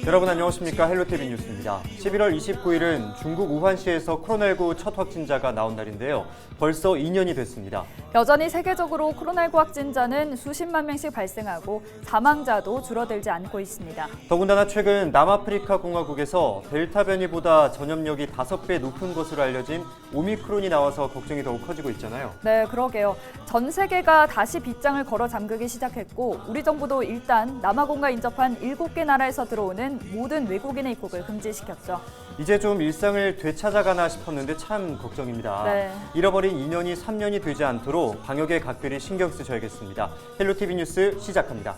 여러분 안녕하십니까. 헬로티비 뉴스입니다. 11월 29일은 중국 우한시에서 코로나19 첫 확진자가 나온 날인데요. 벌써 2년이 됐습니다. 여전히 세계적으로 코로나19 확진자는 수십만 명씩 발생하고 사망자도 줄어들지 않고 있습니다. 더군다나 최근 남아프리카 공화국에서 델타 변이보다 전염력이 5배 높은 것으로 알려진 오미크론이 나와서 걱정이 더욱 커지고 있잖아요. 네, 그러게요. 전 세계가 다시 빗장을 걸어 잠그기 시작했고 우리 정부도 일단 남아공과 인접한 7개 나라에서 들어오는 모든 외국인의 입국을 금지시켰죠. 이제 좀 일상을 되찾아가나 싶었는데 참 걱정입니다. 네. 잃어버린 2년이 3년이 되지 않도록 방역에 각별히 신경 쓰셔야겠습니다. 헬로티비 뉴스 시작합니다.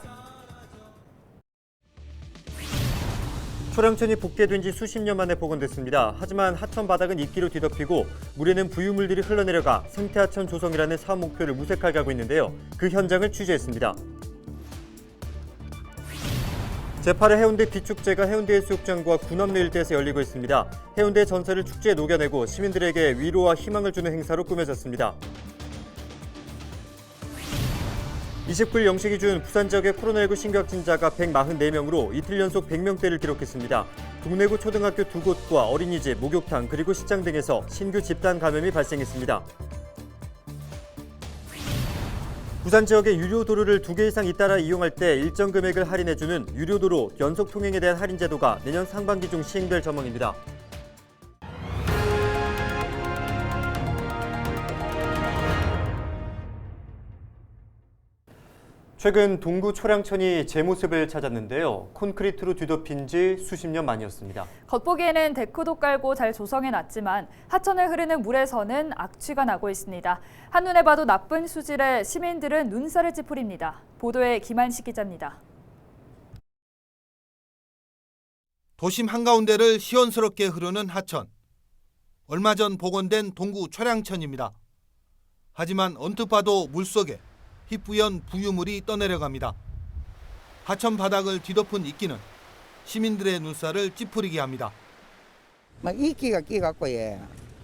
초량천이 복개된 지 수십 년 만에 복원됐습니다. 하지만 하천 바닥은 이끼로 뒤덮이고 물에는 부유물들이 흘러내려가 생태하천 조성이라는 사업 목표를 무색하게 하고 있는데요. 그 현장을 취재했습니다. 제8회 해운대 비축제가 해운대해수욕장과 군함로 일대에서 열리고 있습니다. 해운대 전설을 축제에 녹여내고 시민들에게 위로와 희망을 주는 행사로 꾸며졌습니다. 29일 0시 기준 부산 지역의 코로나19 신규 확진자가 144명으로 이틀 연속 100명대를 기록했습니다. 동래구 초등학교 2곳과 어린이집, 목욕탕 그리고 시장 등에서 신규 집단 감염이 발생했습니다. 부산 지역의 유료도로를 2개 이상 잇따라 이용할 때 일정 금액을 할인해주는 유료도로 연속 통행에 대한 할인 제도가 내년 상반기 중 시행될 전망입니다. 최근 동구 초량천이 제 모습을 찾았는데요. 콘크리트로 뒤덮인 지 수십 년 만이었습니다. 겉보기에는 데크도 깔고 잘 조성해놨지만 하천을 흐르는 물에서는 악취가 나고 있습니다. 한눈에 봐도 나쁜 수질에 시민들은 눈살을 찌푸립니다. 보도에 김한식 기자입니다. 도심 한가운데를 시원스럽게 흐르는 하천. 얼마 전 복원된 동구 초량천입니다. 하지만 언뜻 봐도 물속에 희뿌연 부유물이 떠내려갑니다. 하천 바닥을 뒤덮은 이끼는 시민들의 눈살을 찌푸리게 합니다. 막 이끼가 끼갖고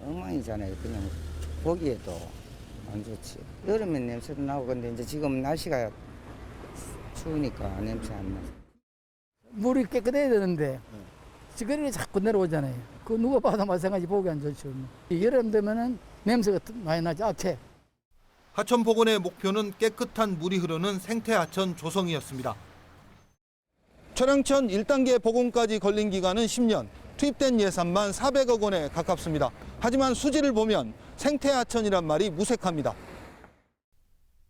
엉망이잖아요. 그냥 보기에도 안 좋지. 여름엔 냄새도 나고 근데 이제 지금 날씨가 추우니까 냄새 안 나. 물이 깨끗해야 되는데 찌꺼기가 자꾸 내려오잖아요. 그 누가 봐도 마찬가지 보기 안 좋죠. 여름 되면은 냄새가 많이 나죠. 악취. 하천 복원의 목표는 깨끗한 물이 흐르는 생태하천 조성이었습니다. 초량천 1단계 복원까지 걸린 기간은 10년, 투입된 예산만 400억 원에 가깝습니다. 하지만 수지를 보면 생태하천이란 말이 무색합니다.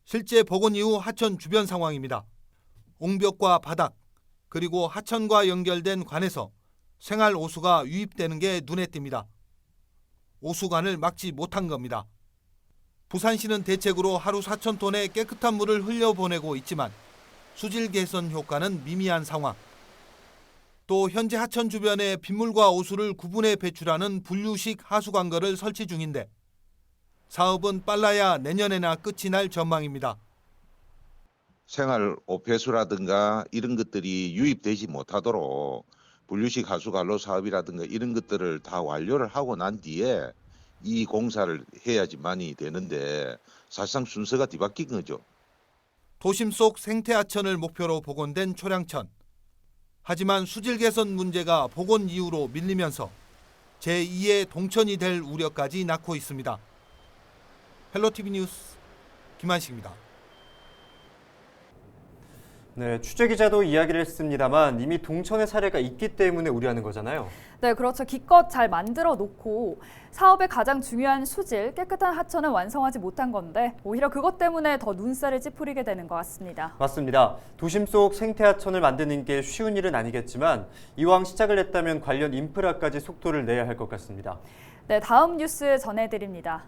실제 복원 이후 하천 주변 상황입니다. 옹벽과 바닥, 그리고 하천과 연결된 관에서 생활 오수가 유입되는 게 눈에 띕니다. 오수관을 막지 못한 겁니다. 부산시는 대책으로 하루 4,000톤의 깨끗한 물을 흘려보내고 있지만 수질 개선 효과는 미미한 상황. 또 현재 하천 주변에 빗물과 오수를 구분해 배출하는 분류식 하수관거를 설치 중인데 사업은 빨라야 내년에나 끝이 날 전망입니다. 생활 오폐수라든가 이런 것들이 유입되지 못하도록 분류식 하수관로 사업이라든가 이런 것들을 다 완료를 하고 난 뒤에 이 공사를 해야지만이 되는데 사실상 순서가 뒤바뀐 거죠. 도심 속 생태하천을 목표로 복원된 초량천. 하지만 수질 개선 문제가 복원 이후로 밀리면서 제2의 동천이 될 우려까지 낳고 있습니다. 헬로티비 뉴스 김한식입니다. 네, 취재기자도 이야기를 했습니다만 이미 동천의 사례가 있기 때문에 우려하는 거잖아요. 네, 그렇죠. 기껏 잘 만들어 놓고 사업의 가장 중요한 수질, 깨끗한 하천은 완성하지 못한 건데 오히려 그것 때문에 더 눈살을 찌푸리게 되는 것 같습니다. 맞습니다. 도심 속 생태하천을 만드는 게 쉬운 일은 아니겠지만 이왕 시작을 했다면 관련 인프라까지 속도를 내야 할 것 같습니다. 네, 다음 뉴스 전해드립니다.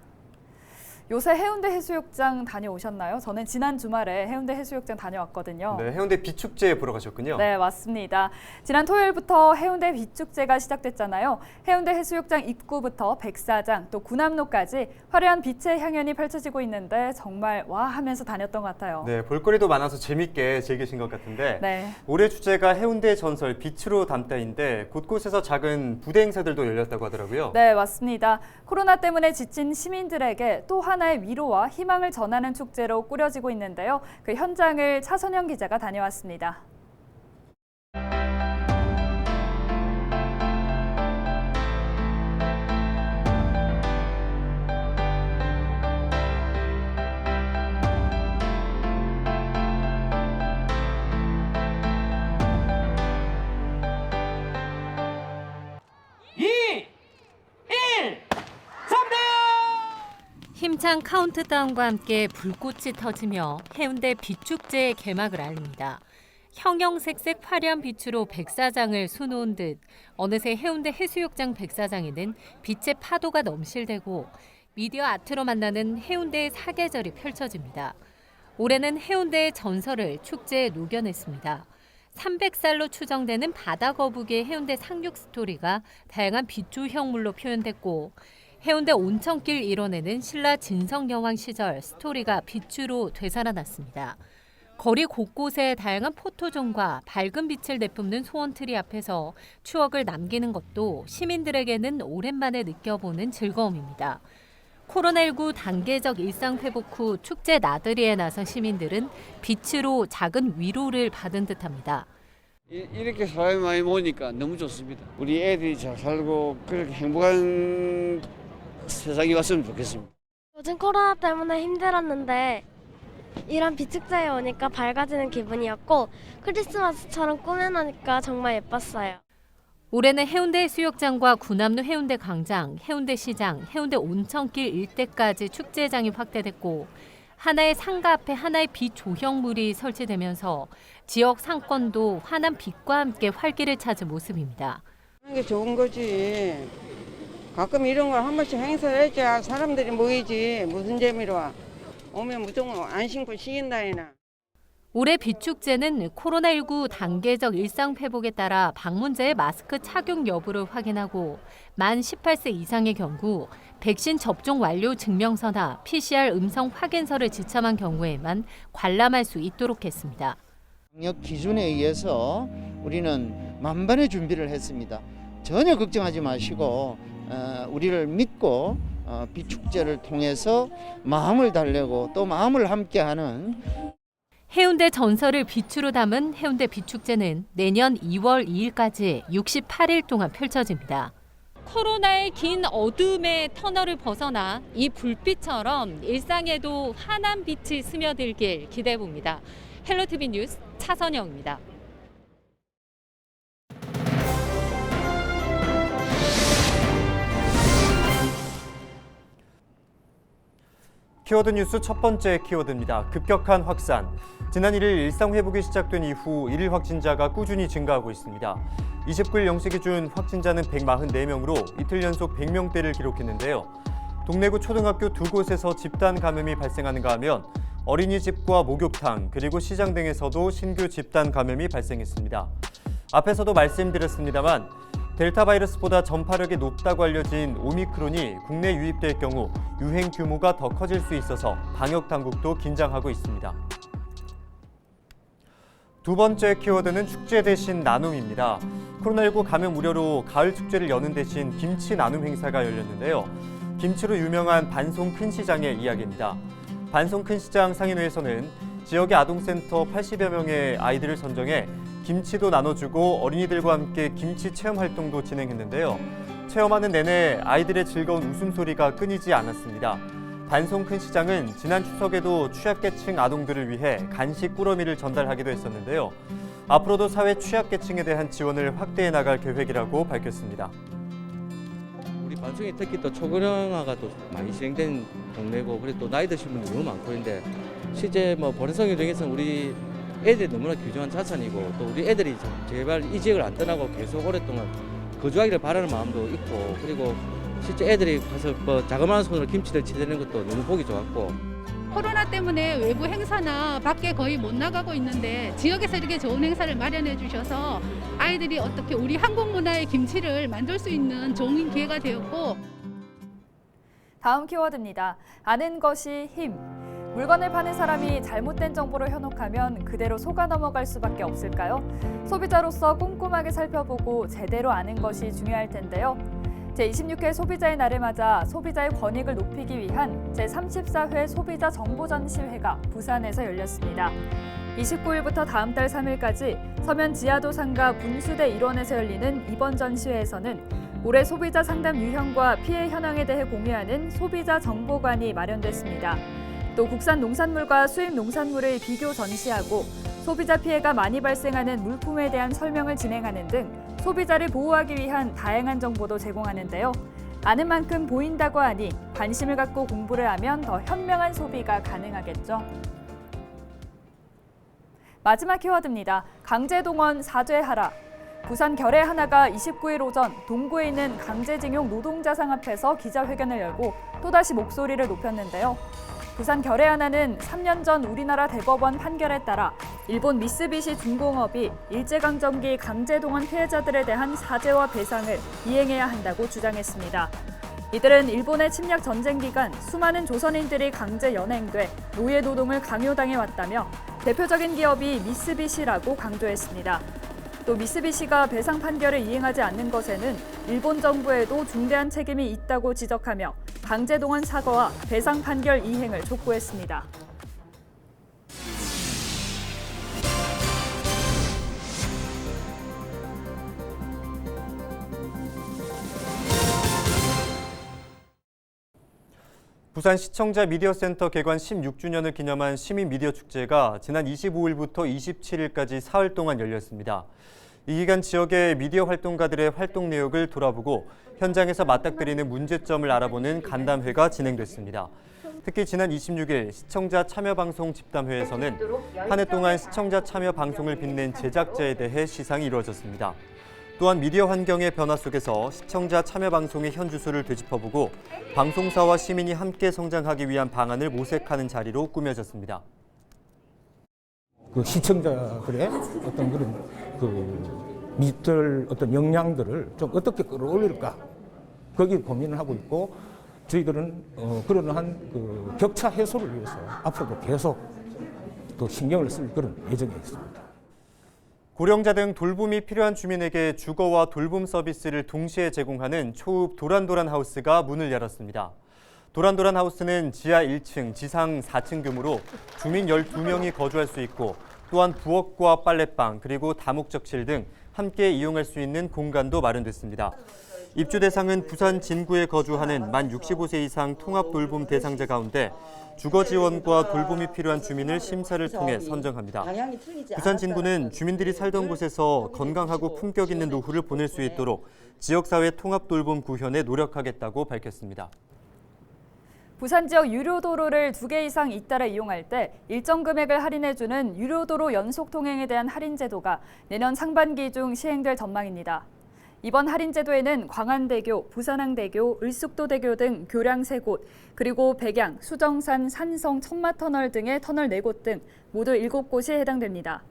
요새 해운대 해수욕장 다녀오셨나요? 저는 지난 주말에 해운대 해수욕장 다녀왔거든요. 네, 해운대 비축제 보러 가셨군요. 네, 맞습니다. 지난 토요일부터 해운대 비축제가 시작됐잖아요. 해운대 해수욕장 입구부터 백사장 또 군함로까지 화려한 빛의 향연이 펼쳐지고 있는데 정말 와 하면서 다녔던 것 같아요. 네, 볼거리도 많아서 재밌게 즐기신 것 같은데 네. 올해 주제가 해운대 전설 빛으로 담다인데 곳곳에서 작은 부대 행사들도 열렸다고 하더라고요. 네, 맞습니다. 코로나 때문에 지친 시민들에게 또 하나의 위로와 희망을 전하는 축제로 꾸려지고 있는데요. 그 현장을 차선영 기자가 다녀왔습니다. 힘찬 카운트다운과 함께 불꽃이 터지며 해운대 빛축제의 개막을 알립니다. 형형색색 화려한 빛으로 백사장을 수놓은 듯 어느새 해운대 해수욕장 백사장에는 빛의 파도가 넘실대고 미디어 아트로 만나는 해운대의 사계절이 펼쳐집니다. 올해는 해운대의 전설을 축제에 녹여냈습니다. 300살로 추정되는 바다거북이의 해운대 상륙 스토리가 다양한 빛조형물로 표현됐고 해운대 온천길 일원에는 신라 진성여왕 시절 스토리가 빛으로 되살아났습니다. 거리 곳곳에 다양한 포토존과 밝은 빛을 내뿜는 소원트리 앞에서 추억을 남기는 것도 시민들에게는 오랜만에 느껴보는 즐거움입니다. 코로나19 단계적 일상 회복 후 축제 나들이에 나선 시민들은 빛으로 작은 위로를 받은 듯합니다. 이렇게 사람이 많이 모이니까 너무 좋습니다. 우리 애들이 잘 살고 그렇게 행복한 세상이 왔으면 좋겠습니다. 요즘 코로나 때문에 힘들었는데 이런 빛축제에 오니까 밝아지는 기분이었고 크리스마스처럼 꾸며놓으니까 정말 예뻤어요. 올해는 해운대 해수욕장과 구남로 해운대 광장, 해운대 시장, 해운대 온천길 일대까지 축제장이 확대됐고 하나의 상가 앞에 하나의 빛 조형물이 설치되면서 지역 상권도 환한 빛과 함께 활기를 찾은 모습입니다. 하는 게 좋은 거지. 가끔 이런 걸 한 번씩 행사를 해줘야 사람들이 모이지. 무슨 재미로 와. 오면 무조건 안 신고 쉬긴다 해나. 올해 빛축제는 코로나19 단계적 일상 회복에 따라 방문자의 마스크 착용 여부를 확인하고 만 18세 이상의 경우 백신 접종 완료 증명서나 PCR 음성 확인서를 지참한 경우에만 관람할 수 있도록 했습니다. 방역 기준에 의해서 우리는 만반의 준비를 했습니다. 전혀 걱정하지 마시고 우리를 믿고 빛축제를 통해서 마음을 달래고 또 마음을 함께하는 해운대 전설을 빛으로 담은 해운대 빛축제는 내년 2월 2일까지 68일 동안 펼쳐집니다. 코로나의 긴 어둠의 터널을 벗어나 이 불빛처럼 일상에도 환한 빛이 스며들길 기대해봅니다. 헬로티비 뉴스 차선영입니다. 키워드 뉴스 첫 번째 키워드입니다. 급격한 확산. 지난 1일 일상 회복이 시작된 이후 일일 확진자가 꾸준히 증가하고 있습니다. 29일 0시 기준 확진자는 144명으로 이틀 연속 100명대를 기록했는데요. 동래구 초등학교 두 곳에서 집단 감염이 발생하는가 하면 어린이집과 목욕탕 그리고 시장 등에서도 신규 집단 감염이 발생했습니다. 앞에서도 말씀드렸습니다만 델타 바이러스보다 전파력이 높다고 알려진 오미크론이 국내 유입될 경우 유행 규모가 더 커질 수 있어서 방역 당국도 긴장하고 있습니다. 두 번째 키워드는 축제 대신 나눔입니다. 코로나19 감염 우려로 가을 축제를 여는 대신 김치 나눔 행사가 열렸는데요. 김치로 유명한 반송 큰시장의 이야기입니다. 반송 큰시장 상인회에서는 지역의 아동센터 80여 명의 아이들을 선정해 김치도 나눠주고 어린이들과 함께 김치 체험 활동도 진행했는데요. 체험하는 내내 아이들의 즐거운 웃음소리가 끊이지 않았습니다. 반송 큰시장은 지난 추석에도 취약계층 아동들을 위해 간식 꾸러미를 전달하기도 했었는데요. 앞으로도 사회 취약계층에 대한 지원을 확대해 나갈 계획이라고 밝혔습니다. 우리 반송이 특히 또 초고령화가 또 많이 진행된 동네고 그리고 또 나이 드신 분들이 너무 많고 있는데 실제 뭐 보내성 유동에서는 우리 애들이 너무나 귀중한 자산이고 또 우리 애들이 제발 이 지역을 안 떠나고 계속 오랫동안 거주하기를 바라는 마음도 있고 그리고 실제 애들이 가서 뭐 자그마한 손으로 김치를 치대는 것도 너무 보기 좋았고 코로나 때문에 외부 행사나 밖에 거의 못 나가고 있는데 지역에서 이렇게 좋은 행사를 마련해 주셔서 아이들이 어떻게 우리 한국 문화의 김치를 만들 수 있는 좋은 기회가 되었고 다음 키워드입니다. 아는 것이 힘. 물건을 파는 사람이 잘못된 정보를 현혹하면 그대로 속아 넘어갈 수밖에 없을까요? 소비자로서 꼼꼼하게 살펴보고 제대로 아는 것이 중요할 텐데요. 제26회 소비자의 날을 맞아 소비자의 권익을 높이기 위한 제34회 소비자 정보전시회가 부산에서 열렸습니다. 29일부터 다음 달 3일까지 서면 지하도 상가 분수대 일원에서 열리는 이번 전시회에서는 올해 소비자 상담 유형과 피해 현황에 대해 공유하는 소비자 정보관이 마련됐습니다. 또 국산 농산물과 수입 농산물을 비교 전시하고 소비자 피해가 많이 발생하는 물품에 대한 설명을 진행하는 등 소비자를 보호하기 위한 다양한 정보도 제공하는데요. 아는 만큼 보인다고 하니 관심을 갖고 공부를 하면 더 현명한 소비가 가능하겠죠. 마지막 키워드입니다. 강제동원 사죄하라. 부산 결의 하나가 29일 오전 동구에 있는 강제징용 노동자상 앞에서 기자회견을 열고 또다시 목소리를 높였는데요. 부산 결의 하나는 3년 전 우리나라 대법원 판결에 따라 일본 미쓰비시 중공업이 일제강점기 강제동원 피해자들에 대한 사죄와 배상을 이행해야 한다고 주장했습니다. 이들은 일본의 침략 전쟁 기간 수많은 조선인들이 강제 연행돼 노예 노동을 강요당해 왔다며 대표적인 기업이 미쓰비시라고 강조했습니다. 또 미쓰비시가 배상 판결을 이행하지 않는 것에는 일본 정부에도 중대한 책임이 있다고 지적하며 강제동원 사과와 배상 판결 이행을 촉구했습니다. 부산 시청자 미디어센터 개관 16주년을 기념한 시민 미디어 축제가 지난 25일부터 27일까지 사흘 동안 열렸습니다. 이 기간 지역의 미디어 활동가들의 활동 내역을 돌아보고 현장에서 맞닥뜨리는 문제점을 알아보는 간담회가 진행됐습니다. 특히 지난 26일 시청자 참여 방송 집담회에서는 한 해 동안 시청자 참여 방송을 빛낸 제작자에 대해 시상이 이루어졌습니다. 또한 미디어 환경의 변화 속에서 시청자 참여 방송의 현주소를 되짚어보고 방송사와 시민이 함께 성장하기 위한 방안을 모색하는 자리로 꾸며졌습니다. 그 시청자들의 어떤 그런 미들 어떤 역량들을 좀 어떻게 끌어올릴까 거기 고민을 하고 있고 저희들은 그러한 그 격차 해소를 위해서 앞으로도 계속 또 신경을 쓸 그런 예정에 있습니다. 고령자 등 돌봄이 필요한 주민에게 주거와 돌봄 서비스를 동시에 제공하는 초읍 도란도란 하우스가 문을 열었습니다. 도란도란 하우스는 지하 1층, 지상 4층 규모로 주민 12명이 거주할 수 있고 또한 부엌과 빨래방 그리고 다목적실 등 함께 이용할 수 있는 공간도 마련됐습니다. 입주 대상은 부산 진구에 거주하는 만 65세 이상 통합 돌봄 대상자 가운데 주거 지원과 돌봄이 필요한 주민을 심사를 통해 선정합니다. 부산 진구는 주민들이 살던 곳에서 건강하고 품격 있는 노후를 보낼 수 있도록 지역사회 통합 돌봄 구현에 노력하겠다고 밝혔습니다. 부산 지역 유료도로를 2개 이상 잇따라 이용할 때 일정 금액을 할인해주는 유료도로 연속 통행에 대한 할인 제도가 내년 상반기 중 시행될 전망입니다. 이번 할인 제도에는 광안대교, 부산항대교, 을숙도대교 등 교량 3곳, 그리고 백양, 수정산, 산성, 천마터널 등의 터널 4곳 등 모두 7곳이 해당됩니다.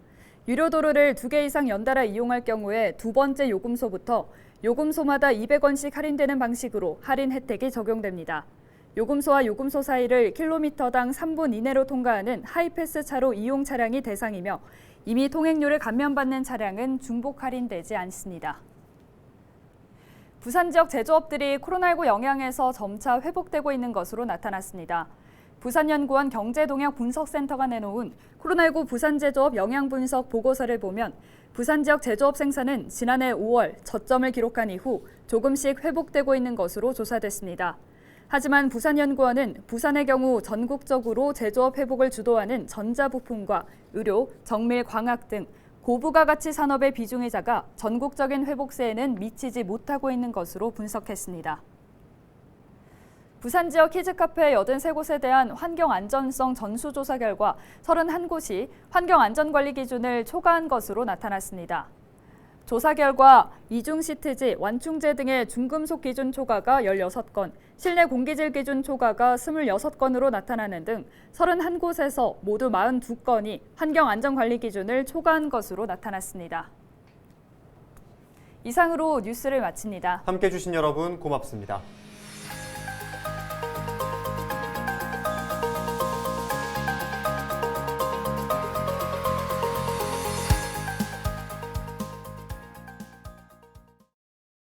유료도로를 2개 이상 연달아 이용할 경우에 두 번째 요금소부터 요금소마다 200원씩 할인되는 방식으로 할인 혜택이 적용됩니다. 요금소와 요금소 사이를 킬로미터당 3분 이내로 통과하는 하이패스 차로 이용 차량이 대상이며 이미 통행료를 감면받는 차량은 중복 할인되지 않습니다. 부산 지역 제조업들이 코로나19 영향에서 점차 회복되고 있는 것으로 나타났습니다. 부산연구원 경제동향분석센터가 내놓은 코로나19 부산 제조업 영향분석 보고서를 보면 부산 지역 제조업 생산은 지난해 5월 저점을 기록한 이후 조금씩 회복되고 있는 것으로 조사됐습니다. 하지만 부산연구원은 부산의 경우 전국적으로 제조업 회복을 주도하는 전자부품과 의료, 정밀, 광학 등 고부가가치 산업의 비중이 작아 전국적인 회복세에는 미치지 못하고 있는 것으로 분석했습니다. 부산 지역 키즈카페 83곳에 대한 환경안전성 전수조사 결과 31곳이 환경안전관리 기준을 초과한 것으로 나타났습니다. 조사 결과 이중시트지, 완충제 등의 중금속 기준 초과가 16건, 실내 공기질 기준 초과가 26건으로 나타나는 등 31곳에서 모두 42건이 환경안전관리 기준을 초과한 것으로 나타났습니다. 이상으로 뉴스를 마칩니다. 함께해 주신 여러분 고맙습니다.